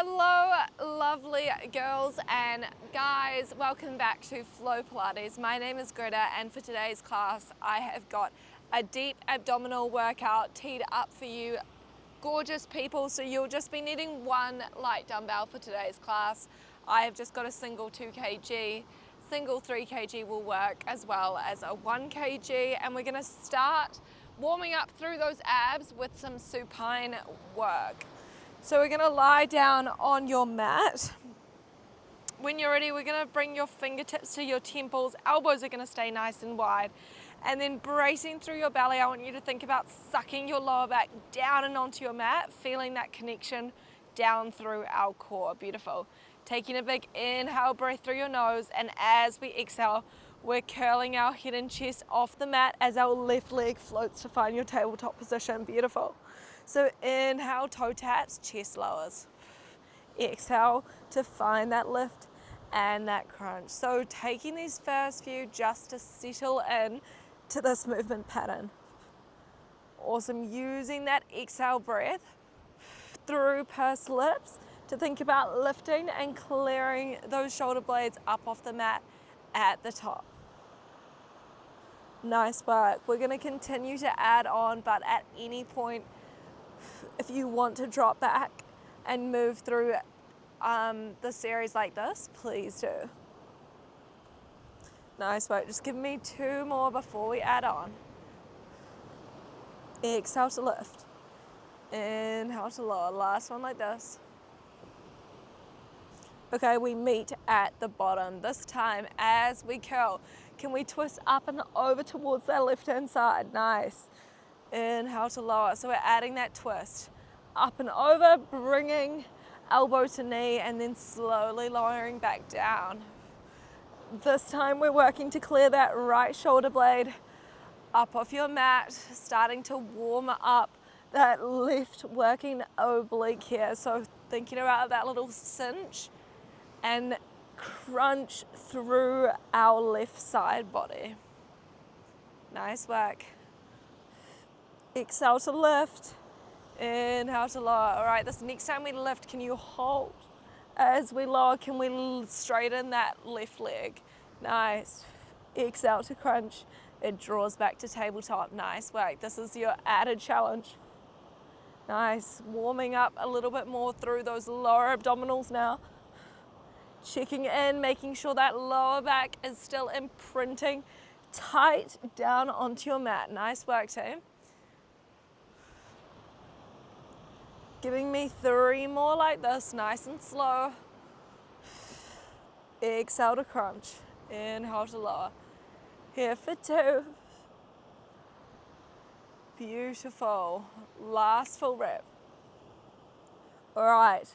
Hello lovely girls and guys, welcome back to Flow Pilates. My name is Greta and for today's class I have got a deep abdominal workout teed up for you gorgeous people. So you'll just be needing one light dumbbell for today's class. I have just got a single 2 kg, single 3 kg will work, as well as a 1 kg, and we're going to start warming up through those abs with some supine work. So we're going to lie down on your mat. When you're ready, we're going to bring your fingertips to your temples. Elbows are going to stay nice and wide. And then bracing through your belly, I want you to think about sucking your lower back down and onto your mat, feeling that connection down through our core. Beautiful. Taking a big inhale, breath through your nose, and as we exhale, we're curling our head and chest off the mat as our left leg floats to find your tabletop position. Beautiful. So inhale, toe taps, chest lowers. Exhale to find that lift and that crunch. So taking these first few just to settle in to this movement pattern. Awesome. Using that exhale breath through pursed lips to think about lifting and clearing those shoulder blades up off the mat at the top. Nice work. We're going to continue to add on, but at any point, if you want to drop back and move through the series like this, please do. Nice work. Just give me 2 more before we add on. Exhale to lift. Inhale to lower. Last one like this. Okay, we meet at the bottom. This time, as we curl, can we twist up and over towards that left-hand side? Nice. Inhale to lower. So we're adding that twist. Up and over, bringing elbow to knee, and then slowly lowering back down. This time we're working to clear that right shoulder blade up off your mat, starting to warm up that left working oblique here. So thinking about that little cinch and crunch through our left side body. Nice work. Exhale to lift. Inhale to lower. All right, this next time we lift, can you hold? As we lower, can we straighten that left leg? Nice. Exhale to crunch. It draws back to tabletop. Nice work. This is your added challenge. Nice. Warming up a little bit more through those lower abdominals now. Checking in, making sure that lower back is still imprinting tight down onto your mat. Nice work, team. Giving me 3 more like this, nice and slow. Exhale to crunch. Inhale to lower. Here for 2. Beautiful. Last full rep. All right,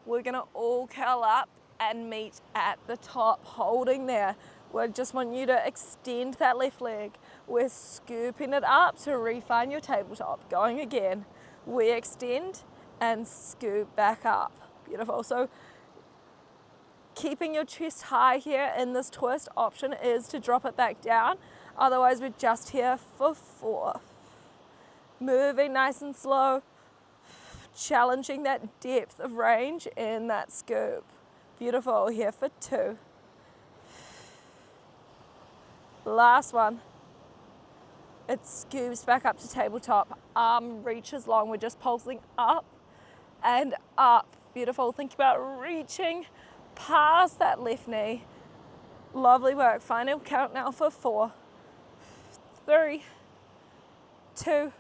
we're gonna all curl up and meet at the top, holding there. We just want you to extend that left leg. We're scooping it up to refine your tabletop. Going again. We extend and scoop back up. Beautiful. So keeping your chest high here in this twist, option is to drop it back down. Otherwise, we're just here for 4. Moving nice and slow, challenging that depth of range in that scoop. Beautiful. Here for 2. Last one. It scoops back up to tabletop. Arm reaches long. We're just pulsing up and up. Beautiful. Think about reaching past that left knee. Lovely work. Final count now for 4, 3, 2,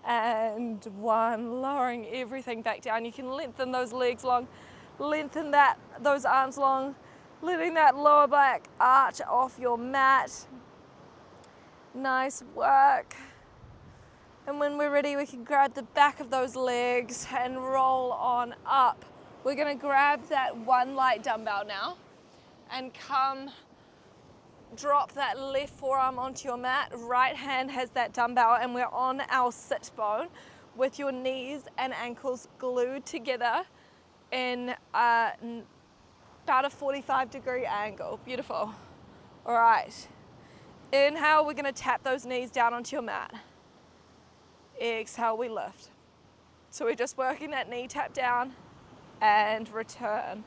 and 1. Lowering everything back down. You can lengthen those legs long, lengthen those arms long, letting that lower back arch off your mat. Nice work. And when we're ready, we can grab the back of those legs and roll on up. We're gonna grab that 1 light dumbbell now and drop that left forearm onto your mat. Right hand has that dumbbell and we're on our sit bone with your knees and ankles glued together in about a 45-degree angle. Beautiful. All right. Inhale, we're gonna tap those knees down onto your mat. Exhale, we lift. So we're just working that knee tap down and return.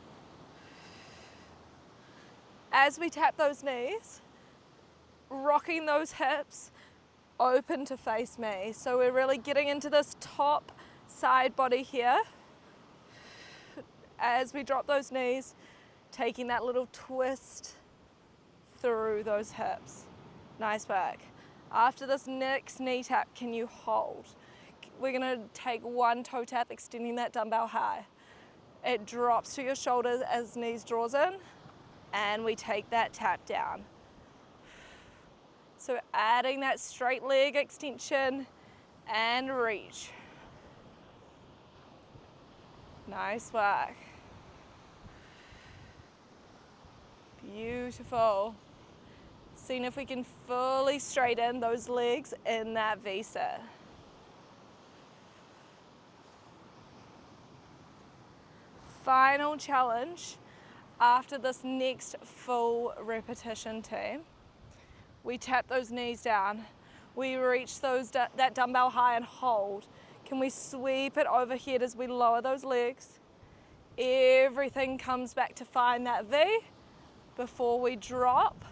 As we tap those knees, rocking those hips open to face me. So we're really getting into this top side body here. As we drop those knees, taking that little twist through those hips. Nice work. After this next knee tap, can you hold? We're gonna take one toe tap, extending that dumbbell high. It drops to your shoulders as knees draws in, and we take that tap down. So adding that straight leg extension and reach. Nice work. Beautiful. Seeing if we can fully straighten those legs in that V-sit. Final challenge after this next full repetition team. We tap those knees down. We reach that dumbbell high and hold. Can we sweep it overhead as we lower those legs? Everything comes back to find that V before we drop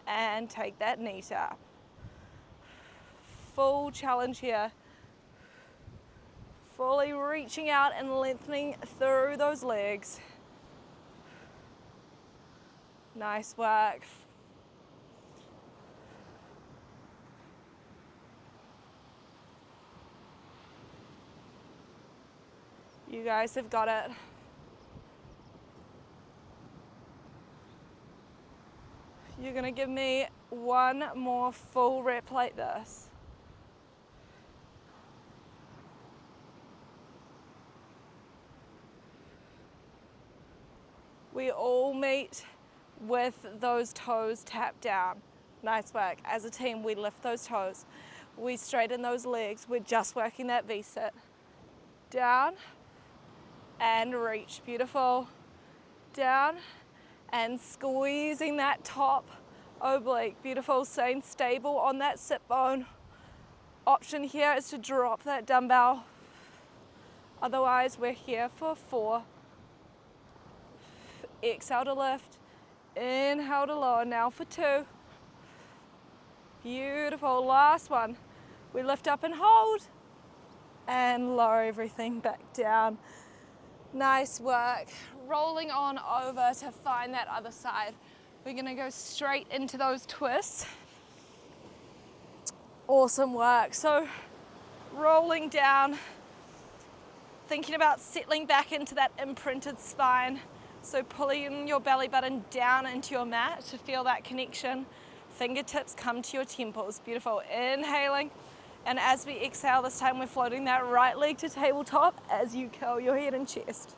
and take that knee tap. Full challenge here. Fully reaching out and lengthening through those legs. Nice work. You guys have got it. You're gonna give me one more full rep like this. We all meet with those toes tapped down. Nice work. As a team, we lift those toes. We straighten those legs. We're just working that V-sit. Down and reach. Beautiful. Down and squeezing that top oblique. Beautiful. Staying stable on that sit bone. Option here is to drop that dumbbell. Otherwise, we're here for 4. Exhale to lift. Inhale to lower. Now for 2. Beautiful. Last one. We lift up and hold and lower everything back down. Nice work. Rolling on over to find that other side. We're gonna go straight into those twists. Awesome work. So rolling down, thinking about settling back into that imprinted spine. So pulling your belly button down into your mat to feel that connection. Fingertips come to your temples. Beautiful. Inhaling. And as we exhale, this time we're floating that right leg to tabletop as you curl your head and chest.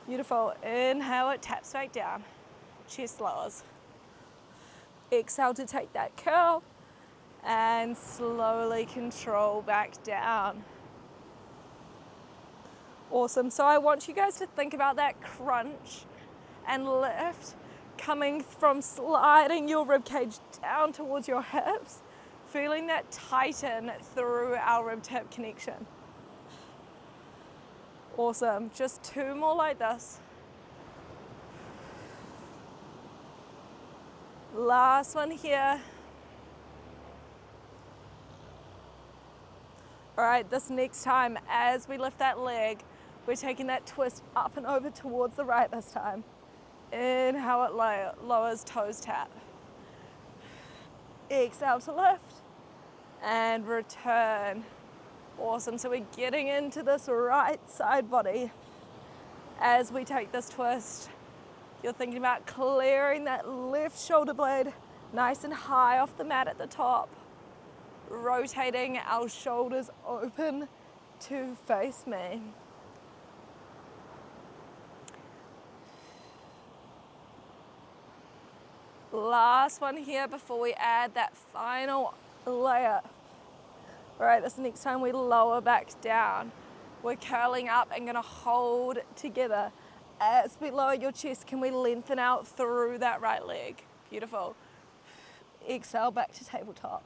Beautiful. Inhale, it taps back down. Chest lowers. Exhale to take that curl and slowly control back down. Awesome. So I want you guys to think about that crunch and lift coming from sliding your rib cage down towards your hips. Feeling that tighten through our rib tip connection. Awesome. Just 2 more like this. Last one here. All right, this next time, as we lift that leg, we're taking that twist up and over towards the right this time. Inhale, it lowers, toes tap. Exhale to lift. And return. Awesome. So we're getting into this right side body as we take this twist. You're thinking about clearing that left shoulder blade nice and high off the mat at the top. Rotating our shoulders open to face me. Last one here before we add that final layer. All right, this next time we lower back down. We're curling up and gonna hold together. As we lower your chest, can we lengthen out through that right leg? Beautiful. Exhale back to tabletop.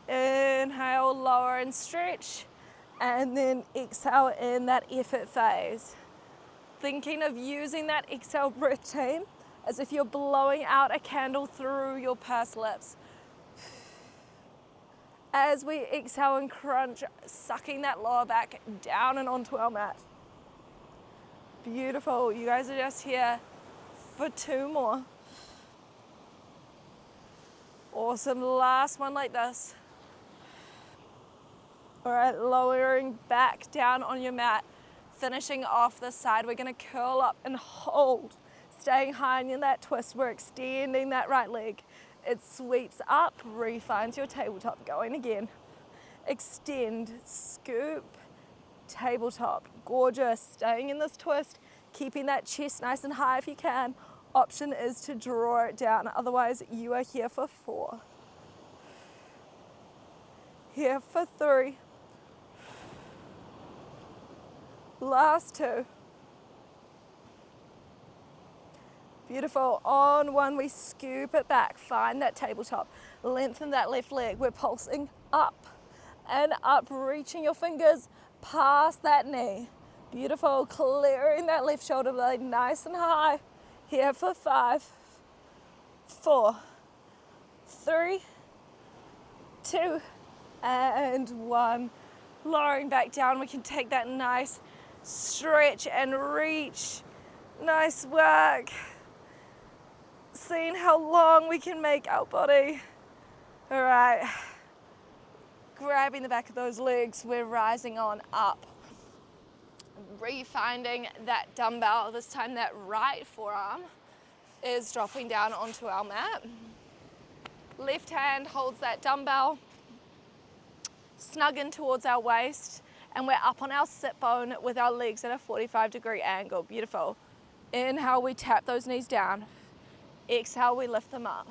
Inhale, lower and stretch. And then exhale in that effort phase. Thinking of using that exhale breath, team, as if you're blowing out a candle through your pursed lips. As we exhale and crunch, sucking that lower back down and onto our mat. Beautiful. You guys are just here for 2 more. Awesome. Last one like this. All right, lowering back down on your mat. Finishing off this side, we're going to curl up and hold. Staying high in that twist, we're extending that right leg. It sweeps up, refines your tabletop. Going again. Extend, scoop, tabletop. Gorgeous. Staying in this twist, keeping that chest nice and high if you can. Option is to draw it down, otherwise you are here for 4. Here for 3. Last 2. Beautiful. On 1, we scoop it back. Find that tabletop. Lengthen that left leg. We're pulsing up and up, reaching your fingers past that knee. Beautiful. Clearing that left shoulder blade nice and high. Here for 5, 4, 3, 2, and 1. Lowering back down, we can take that nice stretch and reach. Nice work. Seeing how long we can make our body. All right. Grabbing the back of those legs, we're rising on up. Refinding that dumbbell. This time that right forearm is dropping down onto our mat. Left hand holds that dumbbell, snug in towards our waist, and we're up on our sit bone with our legs at a 45-degree angle. Beautiful. Inhale, we tap those knees down. Exhale, we lift them up.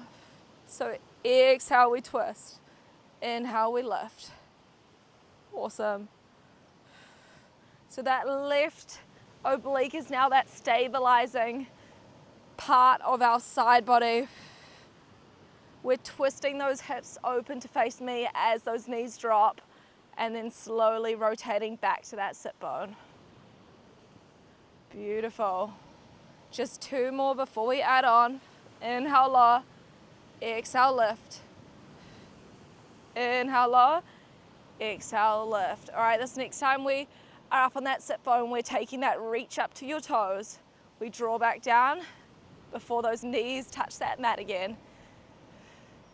So exhale, we twist. Inhale, we lift. Awesome. So that left oblique is now that stabilizing part of our side body. We're twisting those hips open to face me as those knees drop, and then slowly rotating back to that sit bone. Beautiful. Just 2 more before we add on. Inhale, lower. Exhale, lift. Inhale, lower. Exhale, lift. All right, this next time we are up on that sit bone, we're taking that reach up to your toes. We draw back down before those knees touch that mat again.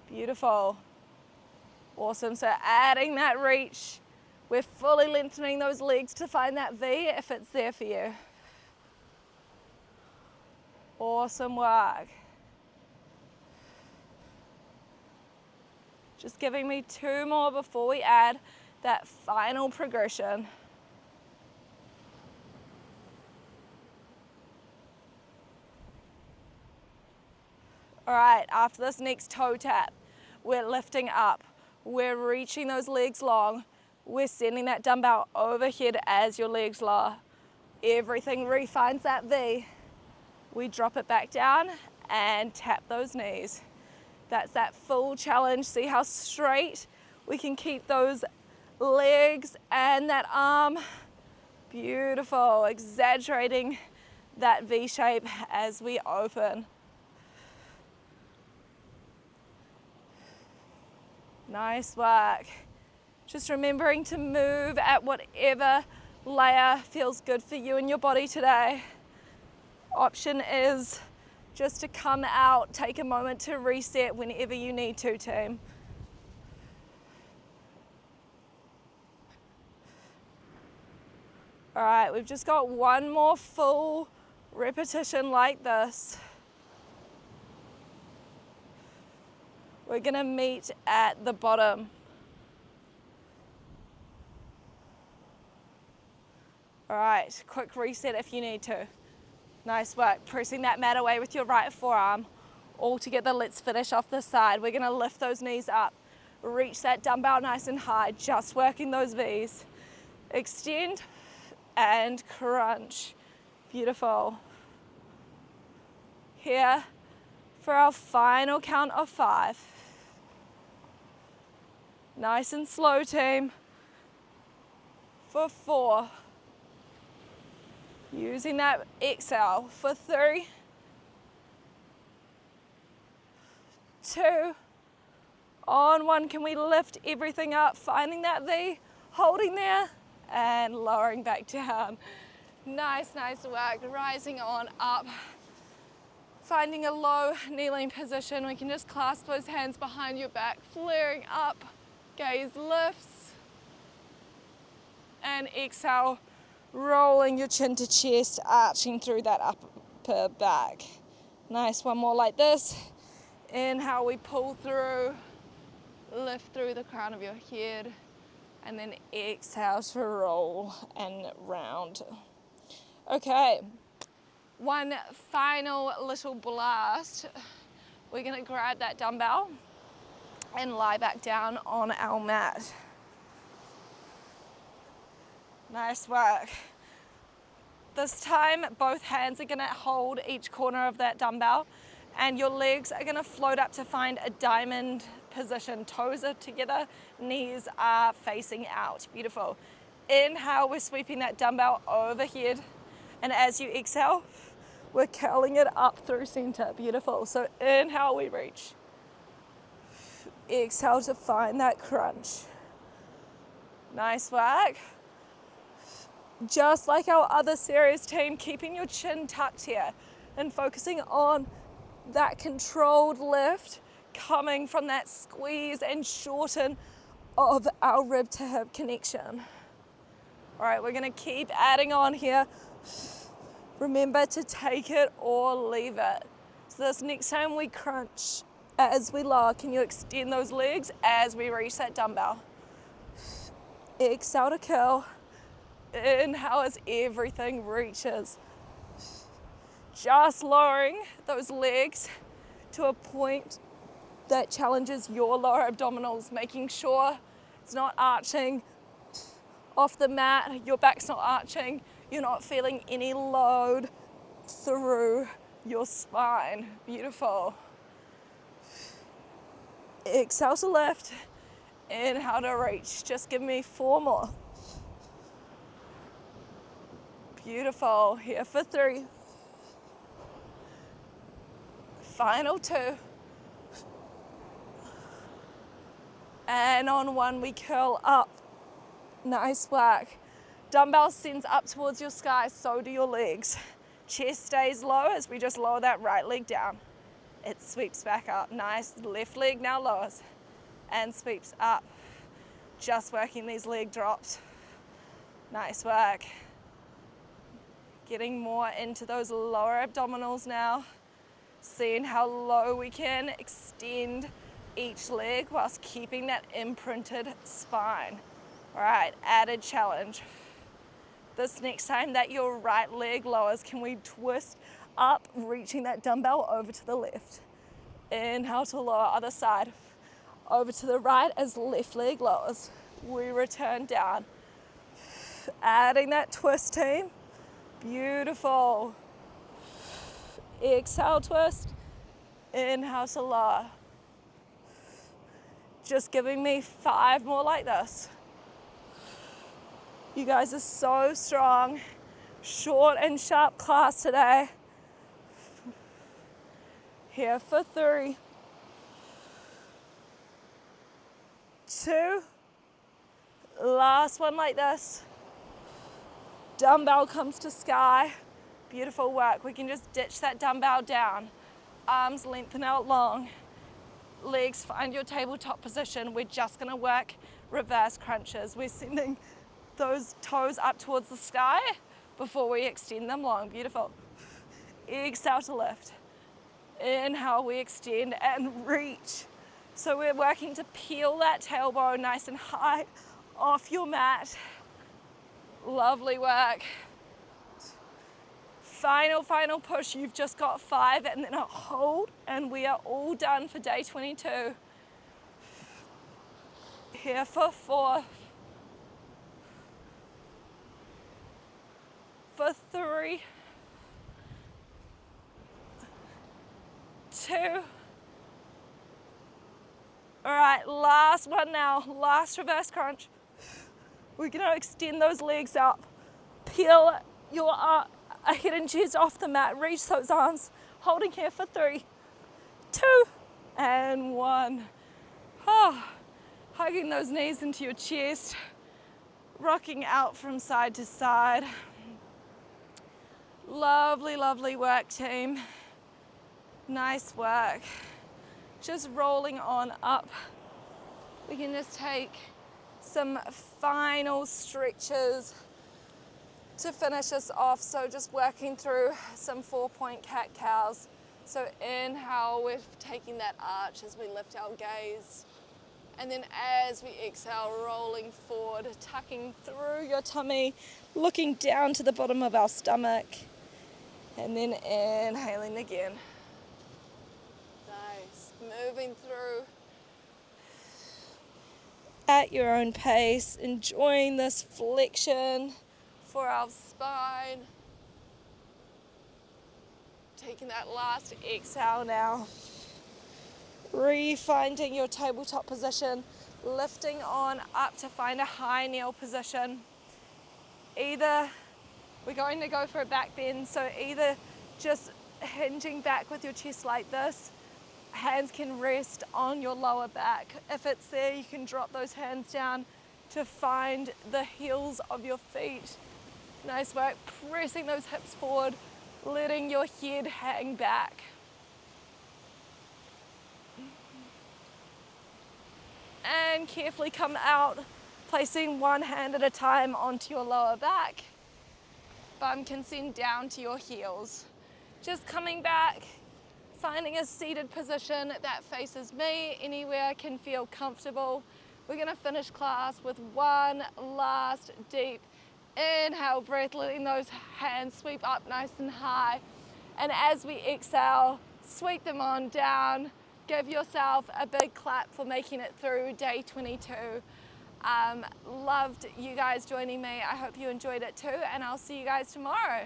Beautiful. Awesome. So adding that reach, we're fully lengthening those legs to find that V if it's there for you. Awesome work. Just giving me 2 more before we add that final progression. All right, after this next toe tap, we're lifting up. We're reaching those legs long. We're sending that dumbbell overhead as your legs lower. Everything refines that V. We drop it back down and tap those knees. That's that full challenge. See how straight we can keep those legs and that arm. Beautiful. Exaggerating that V shape as we open. Nice work. Just remembering to move at whatever layer feels good for you and your body today. Option is just to come out, take a moment to reset whenever you need to, team. All right, we've just got 1 more full repetition like this. We're gonna meet at the bottom. All right, quick reset if you need to. Nice work, pressing that mat away with your right forearm. All together, let's finish off this side. We're gonna lift those knees up, reach that dumbbell nice and high, just working those V's. Extend and crunch. Beautiful. Here for our final count of 5. Nice and slow, team. For 4, Using that exhale for 3, 2, on 1. Can we lift everything up, finding that V, holding there, and lowering back down. Nice, nice work. Rising on up. Finding a low kneeling position. We can just clasp those hands behind your back, flaring up. Gaze lifts. And exhale, rolling your chin to chest, arching through that upper back. Nice, one more like this. Inhale, we pull through, lift through the crown of your head, and then exhale to roll and round. Okay, one final little blast. We're gonna grab that dumbbell and lie back down on our mat. Nice work. This time, both hands are gonna hold each corner of that dumbbell, and your legs are gonna float up to find a diamond position. Toes are together, knees are facing out. Beautiful. Inhale, we're sweeping that dumbbell overhead, and as you exhale, we're curling it up through center. Beautiful. So inhale, we reach. Exhale to find that crunch. Nice work. Just like our other series, team, keeping your chin tucked here and focusing on that controlled lift coming from that squeeze and shorten of our rib to hip connection. All right, we're gonna keep adding on here. Remember to take it or leave it. So this next time we crunch as we lower, can you extend those legs as we reach that dumbbell? Exhale to curl. Inhale as everything reaches. Just lowering those legs to a point that challenges your lower abdominals, making sure it's not arching off the mat, your back's not arching, you're not feeling any load through your spine. Beautiful. Exhale to lift, inhale to reach. Just give me 4 more. Beautiful. Here for 3. Final 2. And on 1, we curl up. Nice work. Dumbbell sends up towards your sky, so do your legs. Chest stays low as we just lower that right leg down. It sweeps back up. Nice. Left leg now lowers and sweeps up. Just working these leg drops. Nice work. Getting more into those lower abdominals now. Seeing how low we can extend each leg whilst keeping that imprinted spine. All right, added challenge. This next time that your right leg lowers, can we twist up, reaching that dumbbell over to the left? Inhale to lower, other side. Over to the right as left leg lowers. We return down. Adding that twist, team. Beautiful. Exhale, twist. Inhale to lower. Just giving me 5 more like this. You guys are so strong. Short and sharp class today. Here for 3. 2. Last one like this. Dumbbell comes to sky. Beautiful work. We can just ditch that dumbbell down. Arms lengthen out long. Legs find your tabletop position. We're just gonna work reverse crunches. We're sending those toes up towards the sky before we extend them long. Beautiful. Exhale to lift. Inhale, we extend and reach. So we're working to peel that tailbone nice and high off your mat. Lovely work. Final push. You've just got 5 and then a hold, and we are all done for day 22. Here for 4. For 3. 2. All right, last one now. Last reverse crunch. We're gonna extend those legs up. Peel your a head and chest off the mat. Reach those arms, holding here for 3, 2, and 1. Oh, hugging those knees into your chest, rocking out from side to side. Lovely, lovely work, team. Nice work. Just rolling on up. We can just take some final stretches to finish us off. So just working through some 4-point cat-cows. So inhale, we're taking that arch as we lift our gaze. And then as we exhale, rolling forward, tucking through your tummy, looking down to the bottom of our stomach. And then inhaling again. Nice. Moving through at your own pace, enjoying this flexion for our spine. Taking that last exhale now. Refinding your tabletop position, lifting on up to find a high kneel position. Either we're going to go for a back bend, so either just hinging back with your chest like this, hands can rest on your lower back. If it's there, you can drop those hands down to find the heels of your feet. Nice work, pressing those hips forward, letting your head hang back. And carefully come out, placing one hand at a time onto your lower back. Bum can send down to your heels. Just coming back, finding a seated position that faces me. Anywhere can feel comfortable. We're gonna finish class with one last deep inhale breath, letting those hands sweep up nice and high. And as we exhale, sweep them on down. Give yourself a big clap for making it through day 22. Loved you guys joining me. I hope you enjoyed it too, and I'll see you guys tomorrow.